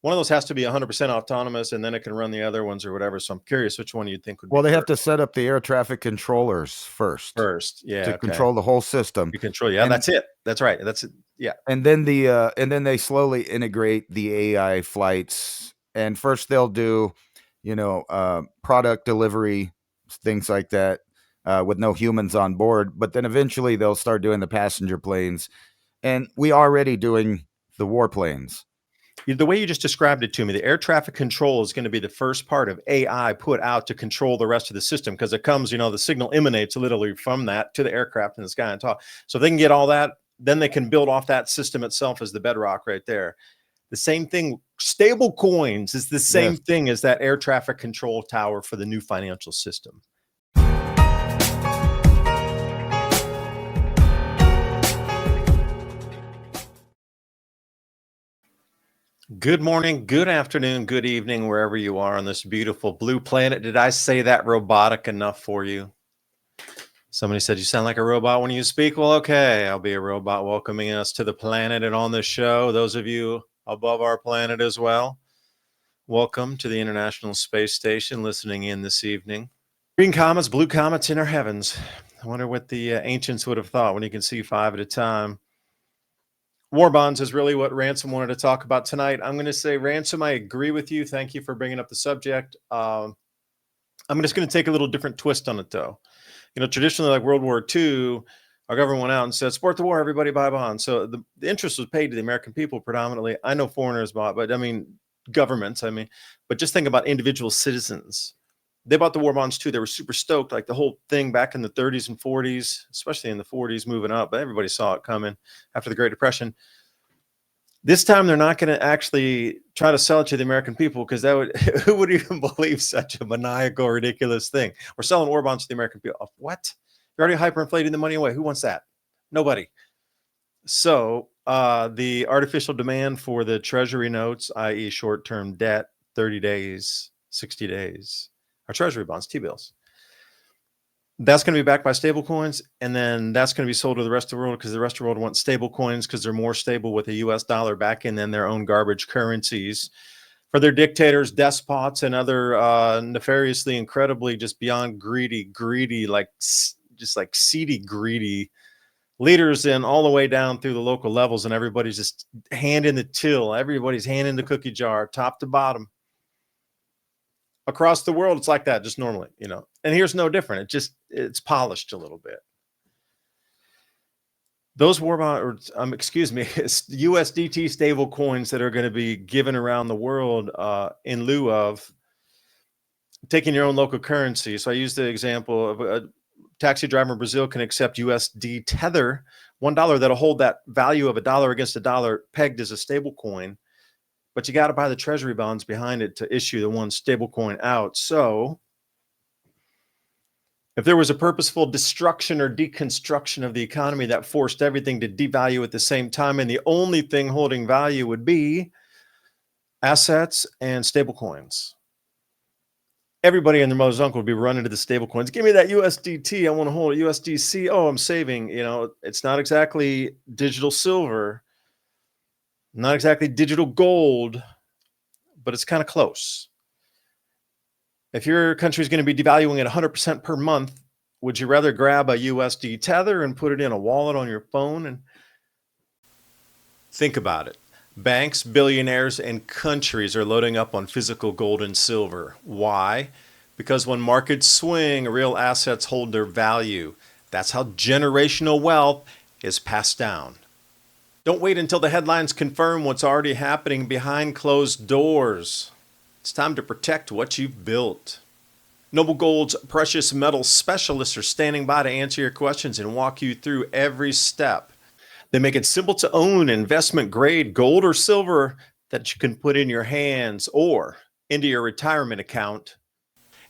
One of those has to be 100% autonomous, and then it can run the other ones or whatever. So I'm curious which one you'd think would be Well, they have first. to set up the air traffic controllers first Yeah, to okay. control the whole system. You control, yeah, And that's it. That's right. That's it. Yeah. and then they slowly integrate the AI flights. And first they'll do, product delivery, things like that, with no humans on board. But then eventually they'll start doing the passenger planes, and we already doing the warplanes. The way you just described it to me, the air traffic control is going to be the first part of AI put out to control the rest of the system, because it comes, the signal emanates literally from that to the aircraft in the sky and top. So if they can get all that, then they can build off that system itself as the bedrock right there. The same thing, stable coins is the same thing as that air traffic control tower for the new financial system. Good morning, good afternoon, good evening, wherever you are on this beautiful blue planet. Did I say that robotic enough for you? Somebody said you sound like a robot when you speak. Well, okay, I'll be a robot welcoming us to the planet and on the show. Those of you above our planet as well, welcome to the International Space Station listening in this evening. Green comets, blue comets in our heavens. I wonder what the ancients would have thought when you can see 5 at a time. War bonds is really what Ransom wanted to talk about tonight. I'm going to say, Ransom, I agree with you. Thank you for bringing up the subject. I'm just going to take a little different twist on it, though. Traditionally, like World War II, our government went out and said, support the war, everybody buy bonds. So the interest was paid to the American people predominantly. I know foreigners bought, but governments, but just think about individual citizens. They bought the war bonds too. They were super stoked, like the whole thing back in the 30s and 40s, especially in the 40s moving up, but everybody saw it coming after the Great Depression. This time they're not going to actually try to sell it to the American people, because who would even believe such a maniacal, ridiculous thing? We're selling war bonds to the American people. What? You're already hyperinflating the money away. Who wants that? Nobody. So the artificial demand for the treasury notes, i.e. short-term debt, 30 days, 60 days, our treasury bonds, T-bills. That's going to be backed by stable coins, and then that's going to be sold to the rest of the world, because the rest of the world wants stable coins because they're more stable with a U.S. dollar backing than their own garbage currencies. For their dictators, despots, and other nefariously, incredibly, just beyond greedy, just like seedy, greedy leaders, and all the way down through the local levels, and everybody's just hand in the till. Everybody's hand in the cookie jar, top to bottom. Across the world, it's like that just normally, and here's no different. It's polished a little bit. Those USDT stable coins that are going to be given around the world in lieu of taking your own local currency. So I use the example of a taxi driver in Brazil can accept USD Tether, $1 that'll hold that value of $1 against $1 pegged as a stable coin. But you got to buy the treasury bonds behind it to issue the one stable coin out. So if there was a purposeful destruction or deconstruction of the economy that forced everything to devalue at the same time, and the only thing holding value would be assets and stable coins, everybody and their mother's uncle would be running to the stable coins. Give me that USDT. I want to hold a USDC. Oh, I'm saving. It's not exactly digital silver, not exactly digital gold, but it's kind of close. If your country is going to be devaluing at 100% per month, would you rather grab a USD Tether and put it in a wallet on your phone? And think about it. Banks, billionaires, and countries are loading up on physical gold and silver. Why? Because when markets swing, real assets hold their value. That's how generational wealth is passed down. Don't wait until the headlines confirm what's already happening behind closed doors. It's time to protect what you've built. Noble Gold's precious metals specialists are standing by to answer your questions and walk you through every step. They make it simple to own investment-grade gold or silver that you can put in your hands or into your retirement account.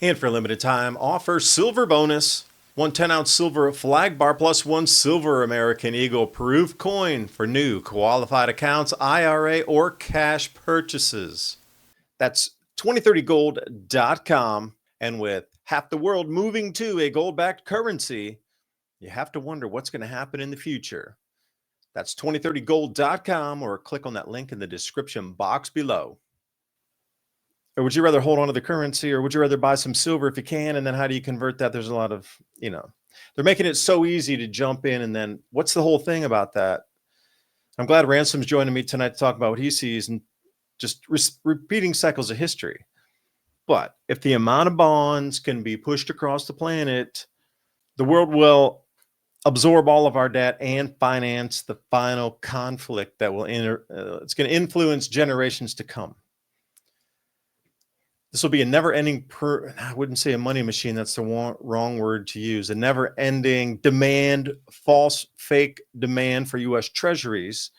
And for a limited time, offer silver bonus. 1 10-ounce silver flag bar plus 1 silver American Eagle proof coin for new qualified accounts, IRA, or cash purchases. That's 2030gold.com. And with half the world moving to a gold-backed currency, you have to wonder what's going to happen in the future. That's 2030gold.com, or click on that link in the description box below. Or would you rather hold on to the currency, or would you rather buy some silver if you can? And then how do you convert that? There's a lot of, they're making it so easy to jump in. And then what's the whole thing about that? I'm glad Ransom's joining me tonight to talk about what he sees and just repeating cycles of history. But if the amount of bonds can be pushed across the planet, the world will absorb all of our debt and finance the final conflict that will it's going to influence generations to come. This will be a never-ending, I wouldn't say a money machine, that's the wrong word to use, a never-ending demand, false, fake demand for U.S. treasuries,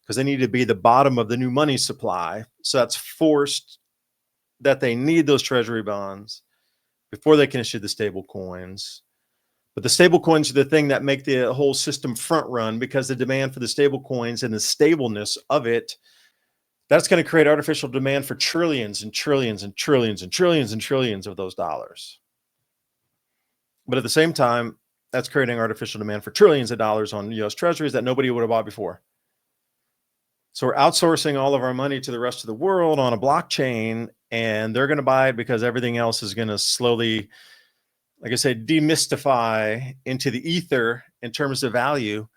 because they need to be the bottom of the new money supply. So that's forced that they need those treasury bonds before they can issue the stable coins. But the stable coins are the thing that make the whole system front run, because the demand for the stable coins and the stableness of it, that's going to create artificial demand for trillions and trillions and trillions and trillions and trillions of those dollars. But at the same time, that's creating artificial demand for trillions of dollars on U.S. treasuries that nobody would have bought before. So we're outsourcing all of our money to the rest of the world on a blockchain, and they're going to buy it because everything else is going to slowly, like I said, demystify into the ether in terms of value.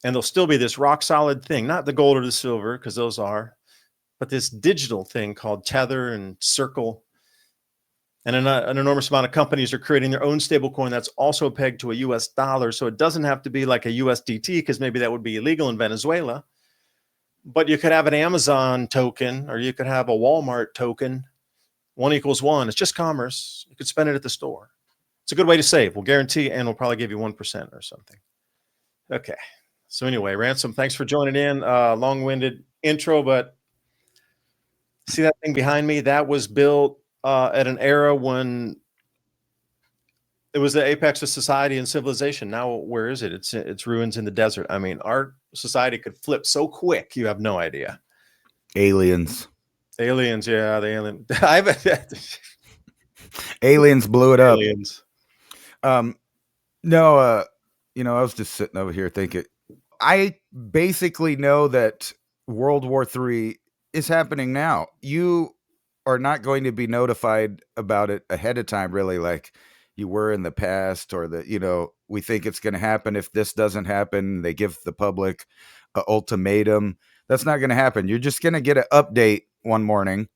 And there'll still be this rock solid thing, not the gold or the silver, because those are, but this digital thing called Tether and Circle. And an enormous amount of companies are creating their own stablecoin that's also pegged to a US dollar. So it doesn't have to be like a USDT, because maybe that would be illegal in Venezuela. But you could have an Amazon token, or you could have a Walmart token. 1 = 1. It's just commerce. You could spend it at the store. It's a good way to save. We'll guarantee, and we'll probably give you 1% or something. Okay. So anyway, Ransom, thanks for joining in. Long-winded intro, but see that thing behind me? That was built at an era when it was the apex of society and civilization. Now, where is it? It's ruins in the desert. I mean, our society could flip so quick, you have no idea. Aliens. Aliens, yeah, the alien. Aliens blew it up. Aliens. No, I was just sitting over here thinking, I basically know that World War III is happening now. You are not going to be notified about it ahead of time, really, like you were in the past, or that, we think it's going to happen. If this doesn't happen, they give the public an ultimatum. That's not going to happen. You're just going to get an update one morning,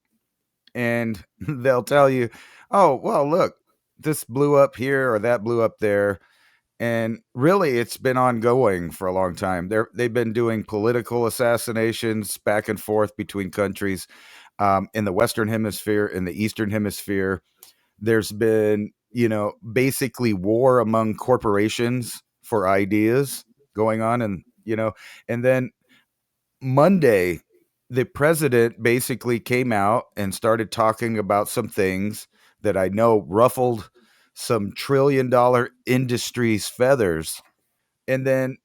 and they'll tell you, oh, well, look, this blew up here or that blew up there. And really, it's been ongoing for a long time. They've been doing political assassinations back and forth between countries in the Western Hemisphere, in the Eastern Hemisphere. There's been, basically war among corporations for ideas going on. And then Monday, the president basically came out and started talking about some things that I know ruffled some trillion-dollar industry's feathers. And then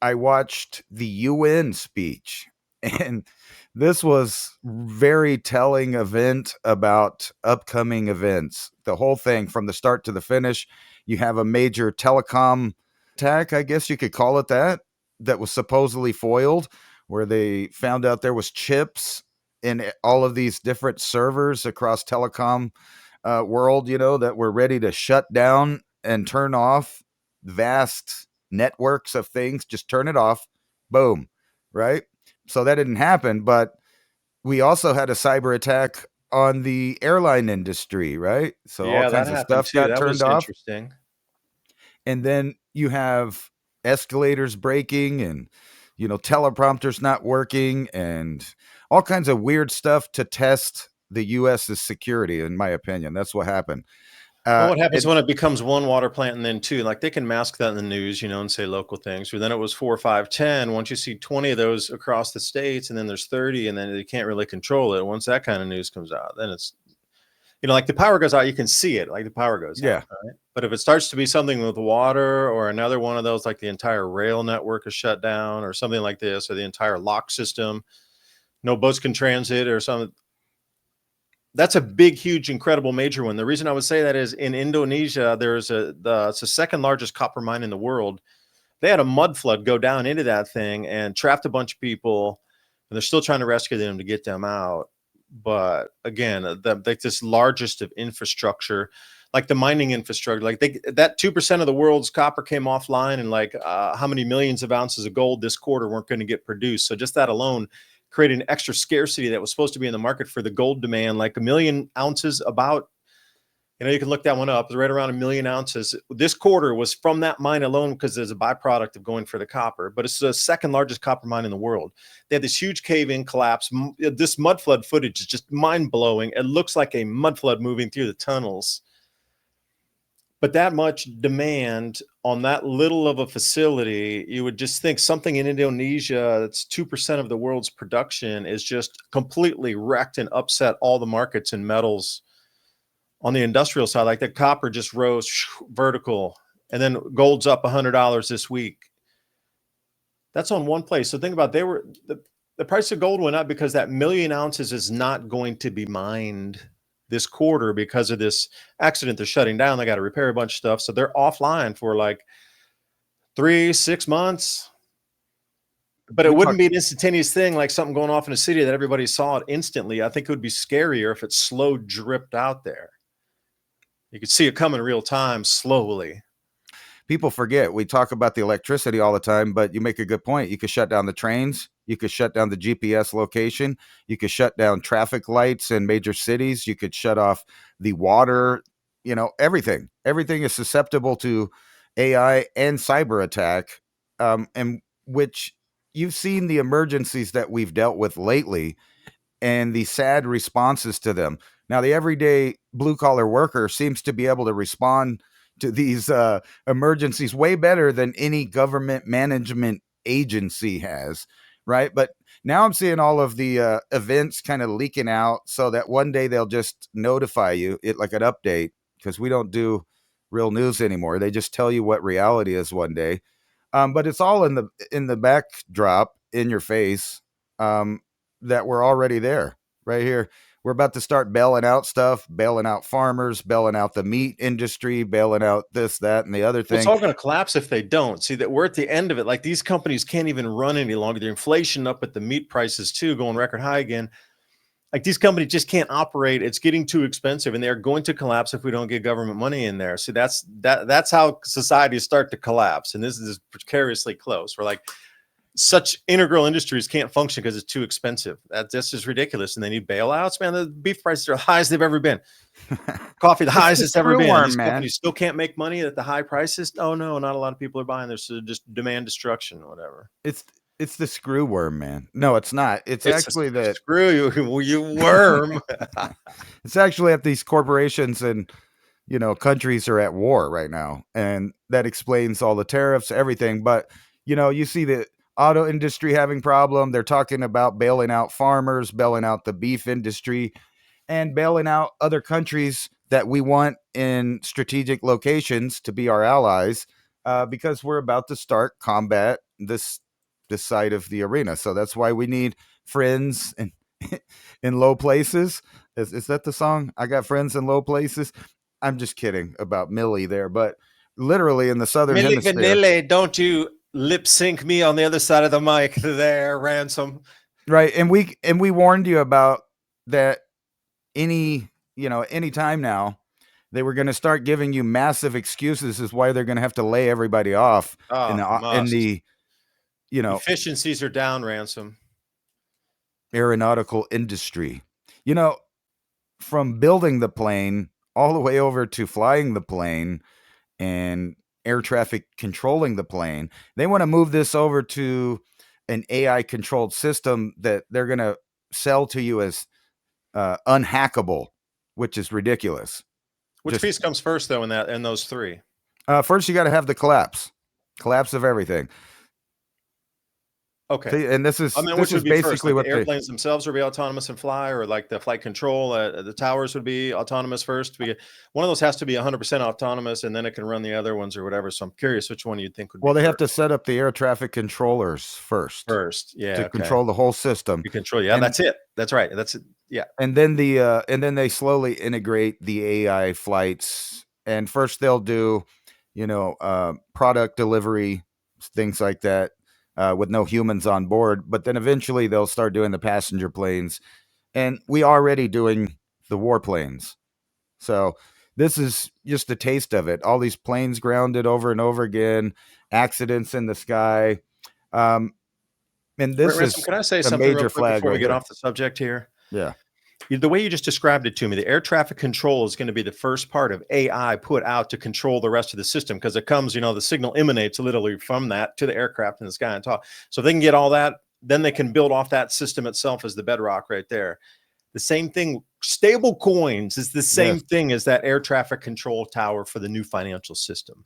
I watched the UN speech, and this was very telling event about upcoming events. The whole thing from the start to the finish. You have a major telecom attack, I guess you could call it that was supposedly foiled, where they found out there was chips in all of these different servers across telecom world, that were ready to shut down and turn off vast networks of things. Just turn it off. Boom. Right. So that didn't happen. But we also had a cyber attack on the airline industry. Right. So Yeah, all kinds of stuff too. got That turned was off. interesting. And then you have escalators breaking, and teleprompters not working, and all kinds of weird stuff to test the US's security. In my opinion, that's what happened. Well, what happens when it becomes one water plant and then two? Like, they can mask that in the news, and say local things. Or then it was 4, 5, 10. Once you see 20 of those across the states, and then there's 30, and then they can't really control it. Once that kind of news comes out, then it's, like the power goes out, you can see it, like the power goes Yeah. out. Right? But if it starts to be something with water, or another one of those, like the entire rail network is shut down or something like this, or the entire lock system, no boats can transit or something. That's a big, huge, incredible, major one. The reason I would say that is in Indonesia, it's the second largest copper mine in the world. They had a mud flood go down into that thing and trapped a bunch of people, and they're still trying to rescue them to get them out. But again, like this largest of infrastructure, like the mining infrastructure, like that 2% of the world's copper came offline, and like how many millions of ounces of gold this quarter weren't going to get produced. So just that alone created an extra scarcity that was supposed to be in the market for the gold demand, like 1 million ounces about. You can look that one up. It's right around 1 million ounces. This quarter was from that mine alone because there's a byproduct of going for the copper, but it's the second largest copper mine in the world. They had this huge cave-in collapse. This mud flood footage is just mind-blowing. It looks like a mud flood moving through the tunnels. But that much demand on that little of a facility, you would just think something in Indonesia that's 2% of the world's production is just completely wrecked and upset all the markets and metals. On the industrial side, like the copper just rose vertical, and then gold's up $100 this week. That's on one place. So think about the price of gold went up because that 1 million ounces is not going to be mined this quarter because of this accident. They're shutting down. They got to repair a bunch of stuff. So they're offline for like 3-6 months. But it wouldn't be an instantaneous thing like something going off in a city that everybody saw it instantly. I think it would be scarier if it slow dripped out there. You could see it coming real time, slowly. People forget we talk about the electricity all the time, but you make a good point. You could shut down the trains. You could shut down the GPS location. You could shut down traffic lights in major cities. You could shut off the water, everything. Everything is susceptible to AI and cyber attack, and which you've seen the emergencies that we've dealt with lately and the sad responses to them. Now, the everyday blue collar worker seems to be able to respond to these emergencies way better than any government management agency has, right? But now I'm seeing all of the events kind of leaking out so that one day they'll just notify you, like an update, because we don't do real news anymore. They just tell you what reality is one day. But it's all in the backdrop, in your face, that we're already there, right here. We're about to start bailing out stuff, bailing out farmers, bailing out the meat industry, bailing out this, that, and the other thing. It's all going to collapse if they don't. See that we're at the end of it. Like these companies can't even run any longer. The inflation up at the meat prices too, going record high again. Like these companies just can't operate. It's getting too expensive, and they're going to collapse if we don't get government money in there. So that's how societies start to collapse. And this is precariously close. We're like, such integral industries can't function because it's too expensive. That's just ridiculous. And they need bailouts, man. The beef prices are the highest they've ever been. Coffee, the highest it's ever been. These companies still can't make money at the high prices. Oh no, not a lot of people are buying. There's just demand destruction or whatever. It's the screw worm, man. No, it's not. It's actually the screw you worm. It's actually that these corporations and countries are at war right now, and that explains all the tariffs, everything. But you see the auto industry having problem. They're talking about bailing out farmers, bailing out the beef industry, and bailing out other countries that we want in strategic locations to be our allies, because we're about to start combat this side of the arena. So that's why we need friends in low places. Is that the song? I got friends in low places. I'm just kidding about Millie there, but literally in the southern Millie hemisphere. Vanilli, don't you lip sync me on the other side of the mic there, Ransom. Right. And we warned you about that any time now. They were going to start giving you massive excuses as why they're going to have to lay everybody off in the efficiencies are down, Ransom. Aeronautical industry. From building the plane all the way over to flying the plane and air traffic controlling the plane. They want to move this over to an AI controlled system that they're going to sell to you as unhackable, which is ridiculous. Which piece comes first though in those three? First, you got to have the collapse of everything. Okay. See, and this is basically first? Like what the airplanes themselves will be autonomous and fly, or like the flight control, the towers would be autonomous first. One of those has to be 100% autonomous, and then it can run the other ones or whatever. So I'm curious which one you'd think would be. Well, they have to set up the air traffic controllers first. Yeah, to control the whole system. Yeah, that's it. That's right. That's it. Yeah. And then they slowly integrate the AI flights, and first they'll do, product delivery, things like that. With no humans on board, but then eventually they'll start doing the passenger planes, And we already doing the warplanes. So this is just a taste of it. All these planes grounded over and over again, accidents in the sky. And this Ransom, is can I say a something real major quick flag before we right get here. off the subject here? Yeah. The way you just described it to me, the air traffic control is going to be the first part of AI put out to control the rest of the system, because it comes, the signal emanates literally from that to the aircraft in the sky and top. So if they can get all that, then they can build off that system itself as the bedrock right there. The same thing, stable coins is the same thing as that air traffic control tower for the new financial system.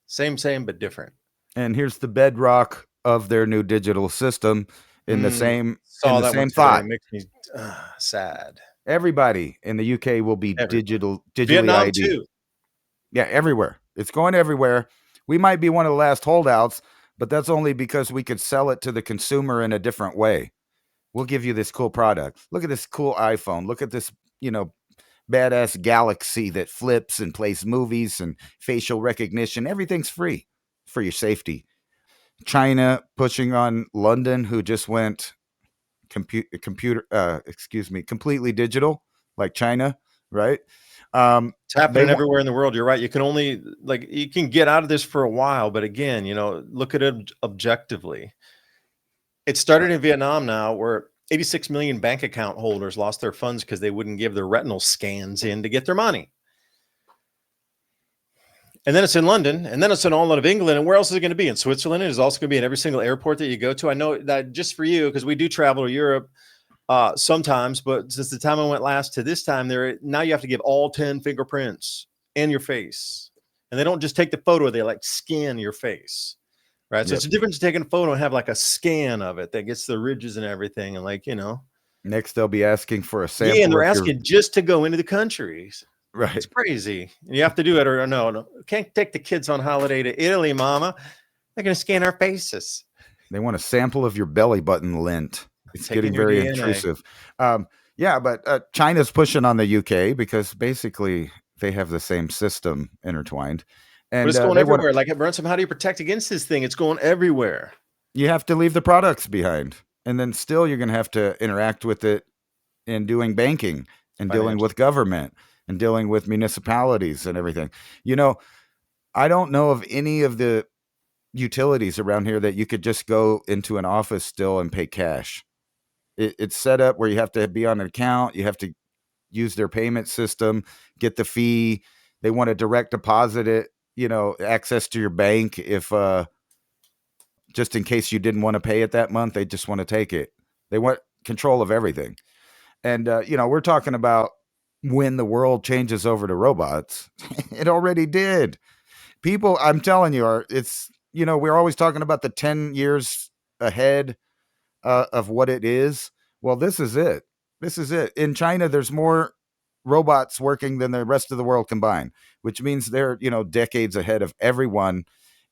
Same, but different. And here's the bedrock of their new digital system in the same Saw that one today. thought. It makes me sad. Everybody in the UK will be digitally Vietnam ID. too. Yeah, everywhere. It's going everywhere. We might be one of the last holdouts, but that's only because we could sell it to the consumer in a different way. We'll give you this cool product. Look at this cool iPhone. Look at this, badass Galaxy that flips and plays movies and facial recognition. Everything's free for your safety. China pushing on London, who just went completely digital, like China, right? It's happening everywhere in the world. You're right. You can only you can get out of this for a while, but again, look at it objectively. It started in Vietnam now, where 86 million bank account holders lost their funds because they wouldn't give their retinal scans in to get their money. And then it's in London, and then it's in all of England. And where else is it going to be? In Switzerland. It is also going to be in every single airport that you go to. I know that just for you, because we do travel to Europe sometimes, but since the time I went last to this time, now you have to give all 10 fingerprints and your face. And they don't just take the photo, they scan your face. Right. So it's a difference taking a photo and have a scan of it that gets the ridges and everything. And next they'll be asking for a sample. Yeah, and they're asking just to go into the countries. Right. It's crazy. You have to do it, or no. Can't take the kids on holiday to Italy, mama. They're going to scan our faces. They want a sample of your belly button lint. It's getting very intrusive. But China's pushing on the UK because basically they have the same system intertwined. And but it's going everywhere. Ransom, how do you protect against this thing? It's going everywhere. You have to leave the products behind. And then still you're going to have to interact with it in doing banking and dealing with government and dealing with municipalities and everything. I don't know of any of the utilities around here that you could just go into an office still and pay cash. It's set up where you have to be on an account. You have to use their payment system, get the fee. They want to direct deposit it, access to your bank. If just in case you didn't want to pay it that month, they just want to take it. They want control of everything. And, we're talking about when the world changes over to robots. It already did. People, I'm telling you, we're always talking about the 10 years ahead of what it is. Well, this is it. This is it. In China, there's more robots working than the rest of the world combined, which means they're, decades ahead of everyone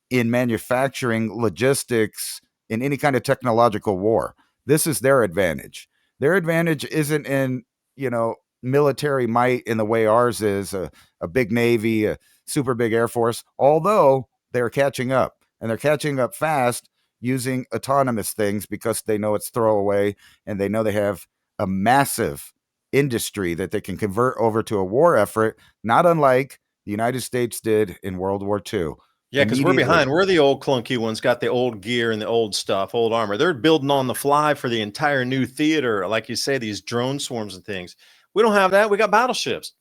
in manufacturing, logistics, in any kind of technological war. This is their advantage. Their advantage isn't in, military might in the way ours is, a big Navy, a super big Air Force, although they're catching up, and they're catching up fast using autonomous things because they know it's throwaway, and they know they have a massive industry that they can convert over to a war effort, not unlike the United States did in World War II. Yeah, because we're behind. We're the old clunky ones, got the old gear and the old stuff, old armor. They're building on the fly for the entire new theater. Like you say, these drone swarms and things. We don't have that. We got battleships.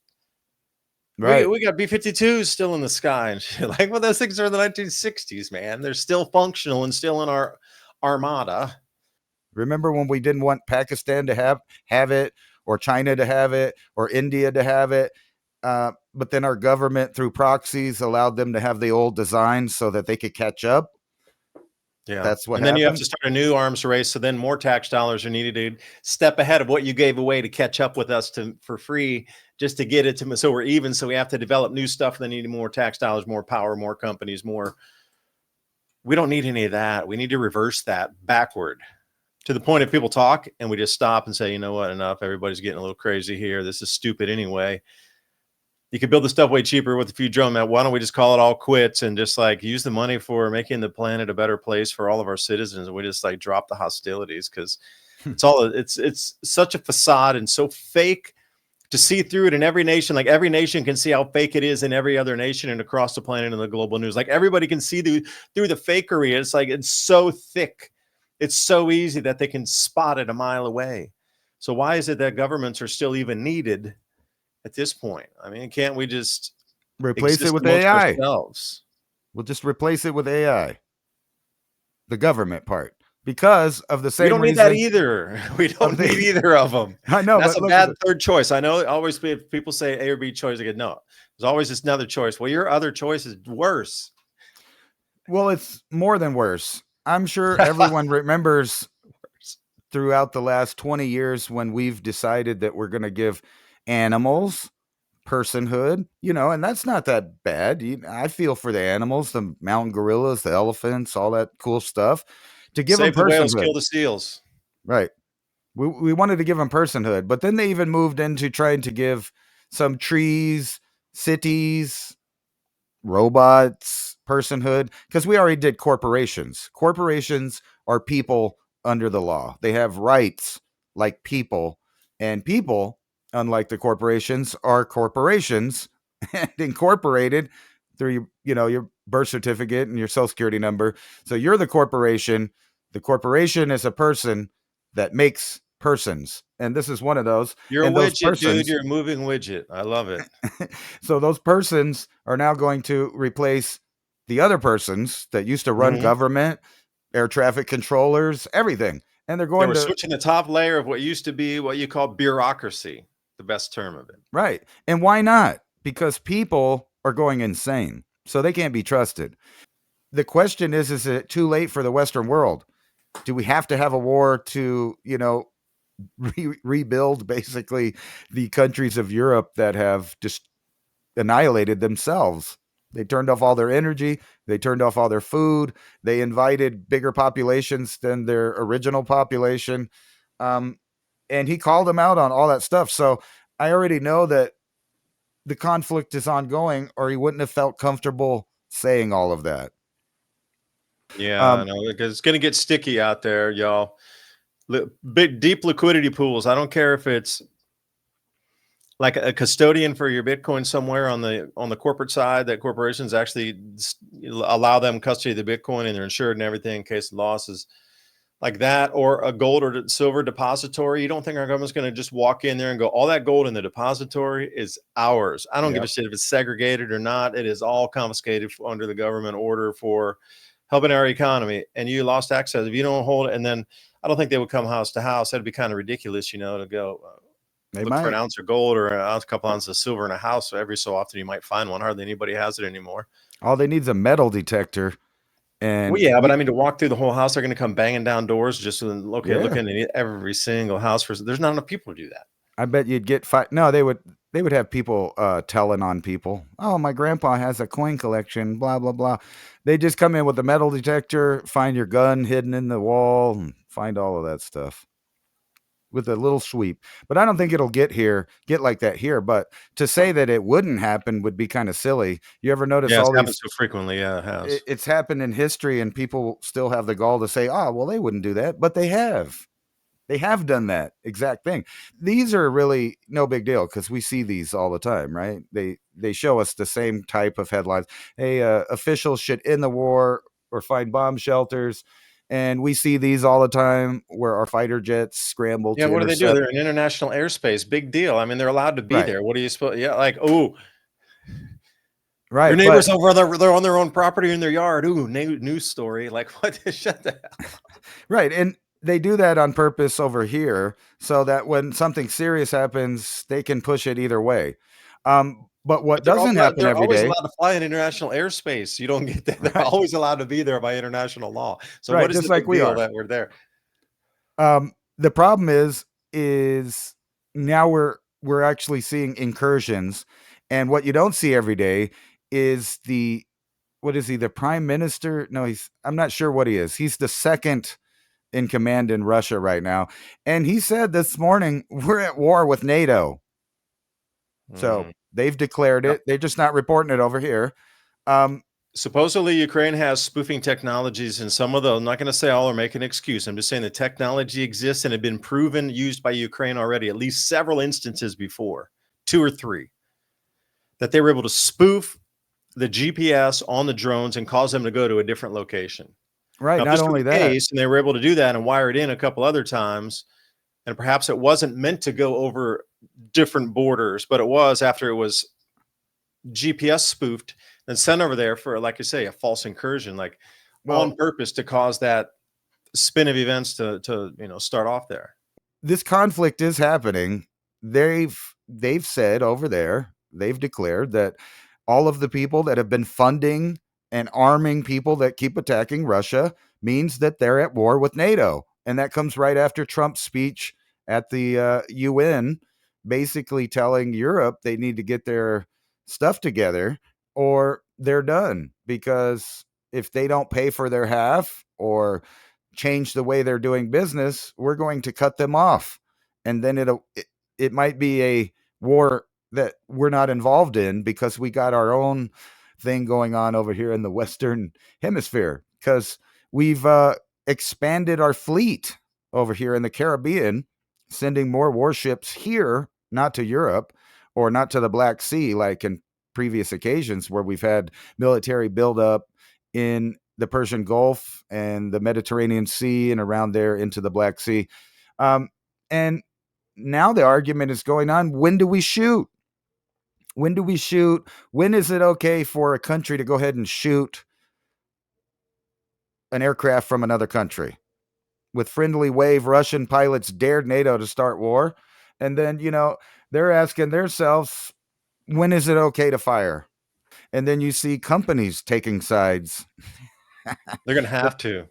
Right. We got B-52s still in the sky and shit. Those things are in the 1960s, man. They're still functional and still in our armada. Remember when we didn't want Pakistan to have it, or China to have it, or India to have it? But then our government, through proxies, allowed them to have the old design so that they could catch up. Yeah, that's what. And then you have to start a new arms race. So then more tax dollars are needed to step ahead of what you gave away to catch up with us for free, just to get it to so we're even. So we have to develop new stuff. Then need more tax dollars, more power, more companies, more. We don't need any of that. We need to reverse that backward to the point of people talk and we just stop and say, you know what, enough. Everybody's getting a little crazy here. This is stupid anyway. You could build the stuff way cheaper with a few drone men. Why don't we just call it all quits and just use the money for making the planet a better place for all of our citizens? And we just drop the hostilities, because It's such a facade and so fake to see through it in every nation. Like every nation can see how fake it is in every other nation and across the planet in the global news. Like everybody can see through the fakery. It's like it's so thick. It's so easy that they can spot it a mile away. So why is it that governments are still even needed at this point? I mean, can't we just Replace it exist with amongst AI. ourselves? We'll just replace it with AI. The government part. Because of the We same don't need reason. that either. We don't the- need either of them. I know, That's but a look bad at third choice. I know always if people say A or B choice, I get no. There's always this another choice. Well, your other choice is worse. Well, it's more than worse. I'm sure everyone remembers throughout the last 20 years when we've decided that we're going to give animals personhood, and that's not that bad. I feel for the animals, the mountain gorillas, the elephants, all that cool stuff, to give them Save the whales, personhood. kill the seals. Right. We wanted to give them personhood, but then they even moved into trying to give some trees, cities, robots personhood, because we already did corporations. Corporations are people under the law. They have rights like people, and people, unlike the corporations, are corporations and incorporated through your birth certificate and your social security number. So you're the corporation. The corporation is a person that makes persons, and this is one of those. You're a And those widget, dude. persons, You're a moving widget. I love it. so those persons are now going to replace the other persons that used to run government, air traffic controllers, everything. And they're They going were to switching the top layer of what used to be what you call bureaucracy, the best term of it. right. And why not? Because people are going insane. So they can't be trusted. The question is it too late for the Western world? Do we have to have a war to, rebuild basically the countries of Europe that have just annihilated themselves? They turned off all their energy. They turned off all their food. They invited bigger populations than their original population. And he called them out on all that stuff. So I already know that the conflict is ongoing, or he wouldn't have felt comfortable saying all of that. Yeah, I know, because it's going to get sticky out there, y'all. Big, deep liquidity pools. I don't care if it's like a custodian for your Bitcoin somewhere on the corporate side, that corporations actually allow them custody of the Bitcoin and they're insured and everything in case of losses like that, or a gold or silver depository. You don't think our government's going to just walk in there and go, all that gold in the depository is ours. I don't give a shit if it's segregated or not. It is all confiscated under the government order for helping our economy. And you lost access if you don't hold it. And then I don't think they would come house to house. That'd be kind of ridiculous, to go look for an ounce of gold or a couple ounces of silver in a house. So every so often you might find one. Hardly anybody has it anymore. All they need is a metal detector. And well, yeah, but I mean, to walk through the whole house, they're going to come banging down doors just looking at every single house. There's not enough people to do that. I bet you'd get no, they would have people telling on people. Oh, my grandpa has a coin collection, blah, blah, blah. They just come in with a metal detector, find your gun hidden in the wall, and find all of that stuff with a little sweep. But I don't think it'll get like that here. But to say that it wouldn't happen would be kind of silly. You ever notice all these happens so frequently? Yeah, it has. It's happened in history, and people still have the gall to say, oh, well, they wouldn't do that. But they have. They have done that exact thing. These are really no big deal because we see these all the time, right? They show us the same type of headlines. Hey, officials should end the war or find bomb shelters. And we see these all the time where our fighter jets scramble. Yeah, to what do they do? intercept. They're in international airspace. Big deal. I mean, they're allowed to be there. What are you supposed? Yeah, like, oh, right. Your neighbors over there, they're on their own property in their yard. Ooh, news story. Like, what? Shut the hell up. Right. And they do that on purpose over here so that when something serious happens, they can push it either way. But what doesn't happen they're every always day. allowed to fly in international airspace. You don't get that. They're always allowed to be there by international law. So what is just the like big we deal are that we're there? The problem is now we're actually seeing incursions, and what you don't see every day is what is he, the prime minister? No, I'm not sure what he is. He's the second in command in Russia right now, and he said this morning we're at war with NATO. So they've declared it. They're just not reporting it over here. Supposedly, Ukraine has spoofing technologies, and some of them, I'm not going to say all or make an excuse. I'm just saying the technology exists and had been proven used by Ukraine already, at least several instances before, 2 or 3, that they were able to spoof the GPS on the drones and cause them to go to a different location. Right. Now, if Not this were only the that, case and they were able to do that and wire it in a couple other times, and perhaps it wasn't meant to go over different borders, but it was after it was GPS spoofed and sent over there for, like you say, a false incursion, like well, on purpose to cause that spin of events to start off there. this conflict is happening. They've said over there, they've declared that all of the people that have been funding and arming people that keep attacking Russia means that they're at war with NATO. And that comes right after Trump's speech at the UN, basically telling Europe they need to get their stuff together or they're done. Because if they don't pay for their half or change the way they're doing business, we're going to cut them off. And then it might be a war that we're not involved in because we got our own thing going on over here in the Western Hemisphere because we've expanded our fleet over here in the Caribbean, sending more warships here, not to Europe or not to the Black Sea like in previous occasions where we've had military buildup in the Persian Gulf and the Mediterranean Sea and around there into the Black Sea. And now the argument is going on, when do we shoot? When do we shoot? When is it okay for a country to go ahead and shoot an aircraft from another country? With friendly wave, Russian pilots dared NATO to start war. And then, they're asking themselves, when is it okay to fire? And then you see companies taking sides. They're going to have to.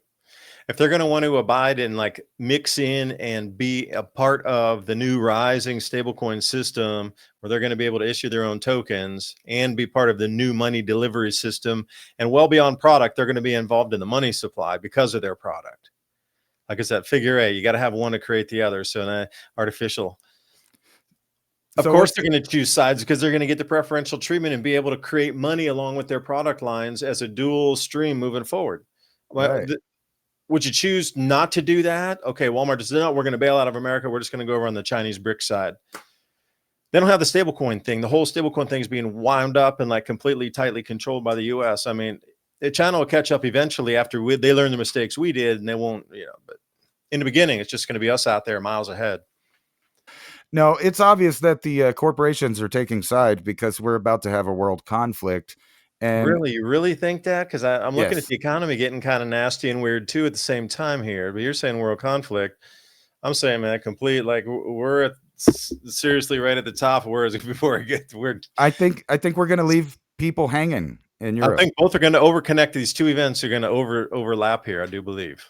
If they're going to want to abide and like mix in and be a part of the new rising stablecoin system where they're going to be able to issue their own tokens and be part of the new money delivery system and well beyond product, they're going to be involved in the money supply because of their product. Like I said, figure eight, you got to have one to create the other. So artificial. Of course, they're going to choose sides because they're going to get the preferential treatment and be able to create money along with their product lines as a dual stream moving forward. Well, right. would you choose not to do that? Okay, Walmart says, no, we're going to bail out of America. We're just going to go over on the Chinese brick side. They don't have the stablecoin thing. The whole stablecoin thing is being wound up and like completely tightly controlled by the U.S. I mean, China will catch up eventually after they learn the mistakes we did, and they won't, but in the beginning, it's just going to be us out there miles ahead. No, it's obvious that the corporations are taking sides because we're about to have a world conflict. And really, you really think that? Because I'm looking at yes. the economy getting kind of nasty and weird too at the same time here. But you're saying world conflict. I'm saying, man, complete. Like we're seriously right at the top. Whereas before it gets weird, I think we're going to leave people hanging in Europe. I think both are going to overconnect. These two events are going to overlap here. I do believe.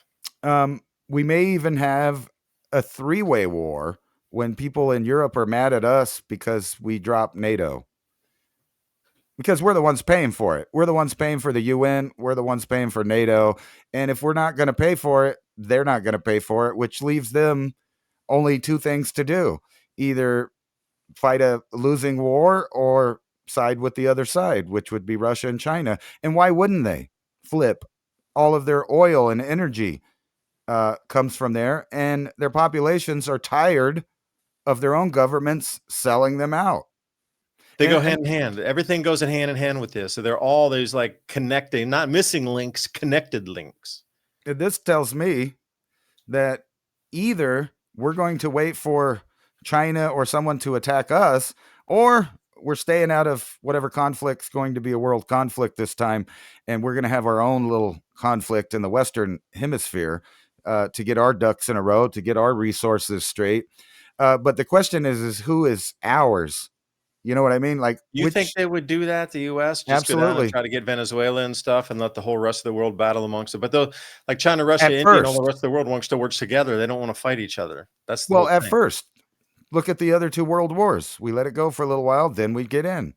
We may even have a three-way war when people in Europe are mad at us because we dropped NATO. Because we're the ones paying for it. We're the ones paying for the UN. We're the ones paying for NATO. And if we're not going to pay for it, they're not going to pay for it, which leaves them only two things to do. Either fight a losing war or side with the other side, which would be Russia and China. And why wouldn't they flip? All of their oil and energy comes from there, and their populations are tired of their own governments selling them out. They go hand in hand. Everything goes in hand with this. So they're all these like connecting, not missing links, connected links. This tells me that either we're going to wait for China or someone to attack us, or we're staying out of whatever conflict's going to be a world conflict this time, and we're going to have our own little conflict in the Western Hemisphere to get our ducks in a row, to get our resources straight. But the question is who is ours? You know what I mean? Like, you think they would do that? The U.S. just absolutely go down and try to get Venezuela and stuff, and let the whole rest of the world battle amongst it. But though, like China, Russia, India, and all the rest of the world wants to work together. They don't want to fight each other. That's the well. whole At thing. first, look at the other two world wars. We let it go for a little while, then we get in.